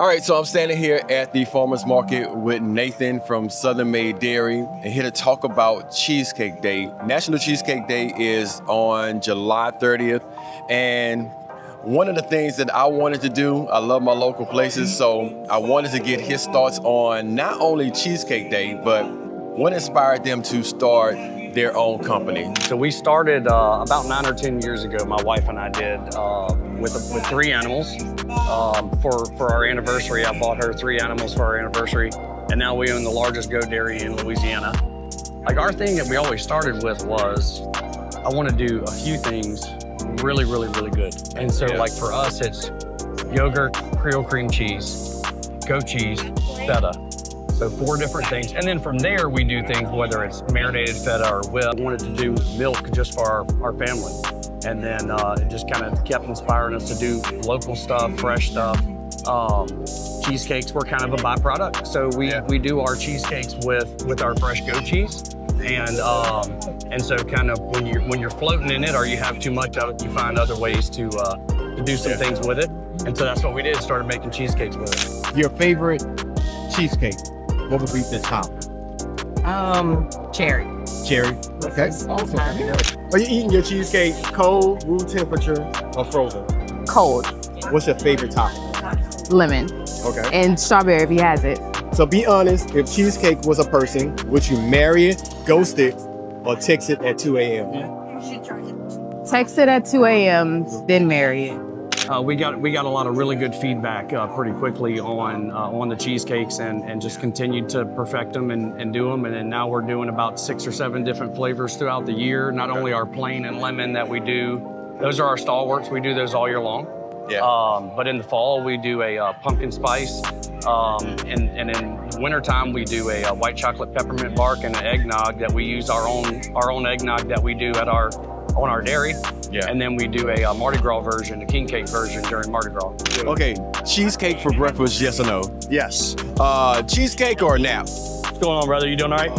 All right, so I'm standing here at the farmer's market with Nathan from Southern Made Dairy and here to talk about Cheesecake Day. National Cheesecake Day is on July 30th. And one of the things that I wanted to do, I love my local places, so I wanted to get his thoughts on not only Cheesecake Day, but what inspired them to start their own company. So we started about 9 or 10 years ago, my wife and I did, with 3 animals. For our anniversary, I bought her 3 animals for our anniversary, and now we own the largest goat dairy in Louisiana. Like, our thing that we always started with was, I want to do a few things really, really, really good. And so like for us, it's yogurt, Creole cream cheese, goat cheese, feta. So 4 different things. And then from there, we do things, whether it's marinated feta or whip. I wanted to do milk just for our family. And then it just kind of kept inspiring us to do local stuff, fresh stuff. Cheesecakes were kind of a byproduct. So we do our cheesecakes with our fresh goat cheese. And so kind of when you're floating in it or you have too much of it, you find other ways to do some things with it. And so that's what we did, started making cheesecakes with it. Your favorite cheesecake, what would be the top? Cherry. Cherry, okay. Are you eating your cheesecake cold, room temperature, or frozen? Cold. What's your favorite topping? Lemon. Okay. And strawberry if he has it. So be honest, if cheesecake was a person, would you marry it, ghost it, or text it at 2 a.m.? Text it at 2 a.m., then marry it. We got a lot of really good feedback pretty quickly on the cheesecakes and just continued to perfect them and do them. And then now we're doing about 6 or 7 different flavors throughout the year. Not only our plain and lemon that we do, those are our stalwarts. We do those all year long. Yeah. But in the fall, we do a pumpkin spice. And in wintertime, we do a white chocolate peppermint bark and an eggnog that we use our own eggnog that we do on our dairy. Yeah. And then we do a Mardi Gras version, a king cake version during Mardi Gras. Okay, cheesecake for breakfast, yes or no? Yes. Cheesecake or a nap? What's going on, brother? You doing all right?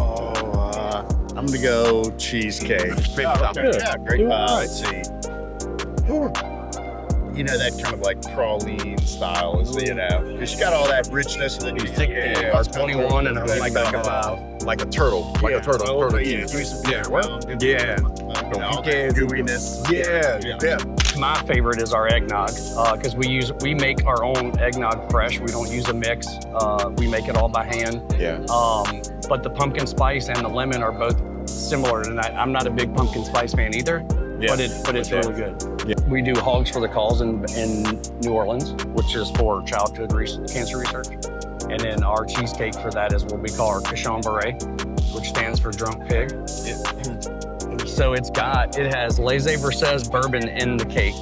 I'm gonna go cheesecake. Yeah, great. Let's see. You know, that kind of like praline style is, because you got all that richness and then you think, Our 21 and I'm like back Like a turtle. Like a turtle. gooiness. Yeah. My favorite is our eggnog because we make our own eggnog fresh. We don't use a mix. We make it all by hand. Yeah. But the pumpkin spice and the lemon are both similar. And I'm not a big pumpkin spice fan either. Yeah. But it's really good. Yeah. We do Hogs for the Cause in New Orleans, which is for childhood cancer research. And then our cheesecake for that is what we call our Cochon Beret, which stands for drunk pig. Yeah. So it has Laissez-Versailles bourbon in the cake.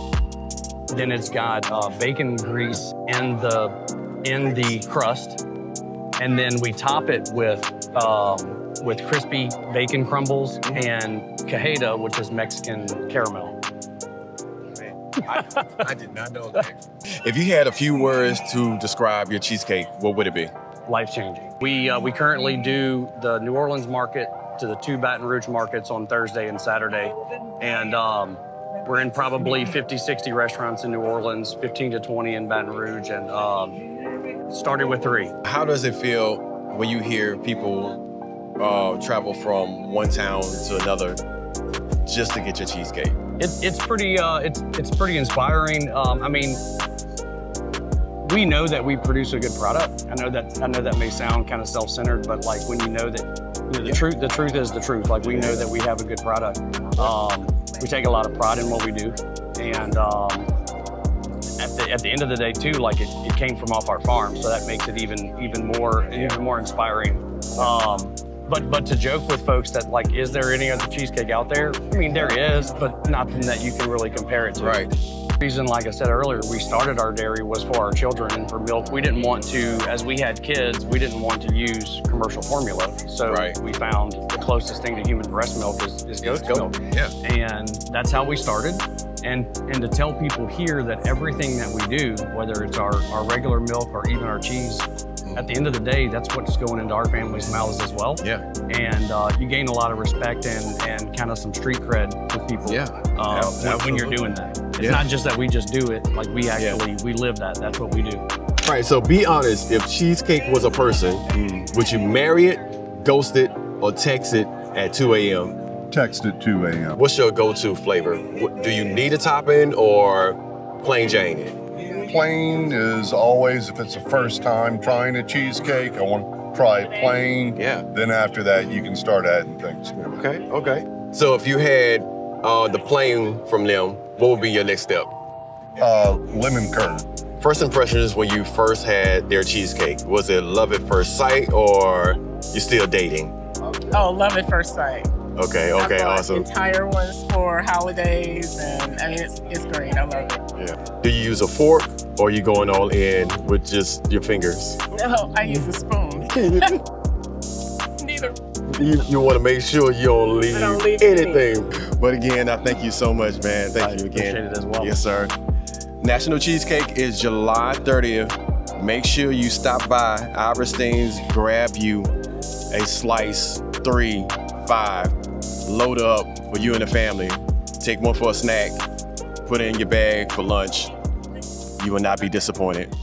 Then it's got bacon grease in the crust. And then we top it with crispy bacon crumbles and cajeta, which is Mexican caramel. I did not know that. If you had a few words to describe your cheesecake, what would it be? Life-changing. We currently do the New Orleans market to the 2 Baton Rouge markets on Thursday and Saturday. And we're in probably 50, 60 restaurants in New Orleans, 15 to 20 in Baton Rouge, and started with 3. How does it feel when you hear people travel from one town to another just to get your cheesecake? It's pretty inspiring. I mean, we know that we produce a good product. I know that may sound kind of self-centered, but like when you know that the truth is the truth. Like we know that we have a good product. We take a lot of pride in what we do, and at the end of the day too, like it came from off our farm, so that makes it even more inspiring. But to joke with folks that like, is there any other cheesecake out there? I mean, there is, but nothing that you can really compare it to. Right. The reason, like I said earlier, we started our dairy was for our children and for milk. We didn't want to, as we had kids, we didn't want to use commercial formula. So we found the closest thing to human breast milk is goat's milk. Yeah. And that's how we started. And to tell people here that everything that we do, whether it's our regular milk or even our cheese, at the end of the day, that's what's going into our family's mouths as well. Yeah. And you gain a lot of respect and kind of some street cred with people. Yeah. When you're doing that. It's not just that we just do it, like we actually, we live that. That's what we do. All right, so be honest. If cheesecake was a person, would you marry it, ghost it, or text it at 2 a.m.? Text at 2 a.m. What's your go-to flavor? Do you need a topping or plain Jane it? Plain is always, if it's the first time trying a cheesecake, I want to try it plain. Yeah. Then after that, you can start adding things to it. Okay. So if you had the plain from them, what would be your next step? Lemon curd. First impressions when you first had their cheesecake, was it love at first sight or you still dating? Oh, love at first sight. Okay, I bought awesome. entire ones for holidays, and I mean it's great. I love it. Yeah. Do you use a fork or are you going all in with just your fingers? No, I use a spoon. Neither. You want to make sure you don't leave, leave anything. But again, I thank you so much, man. Thank you again. Appreciate it as well. Yes, sir. National Cheesecake is July 30th. Make sure you stop by Iverstein's, grab you a slice, 3, 5, load up for you and the family. Take one for a snack, put it in your bag for lunch. You will not be disappointed.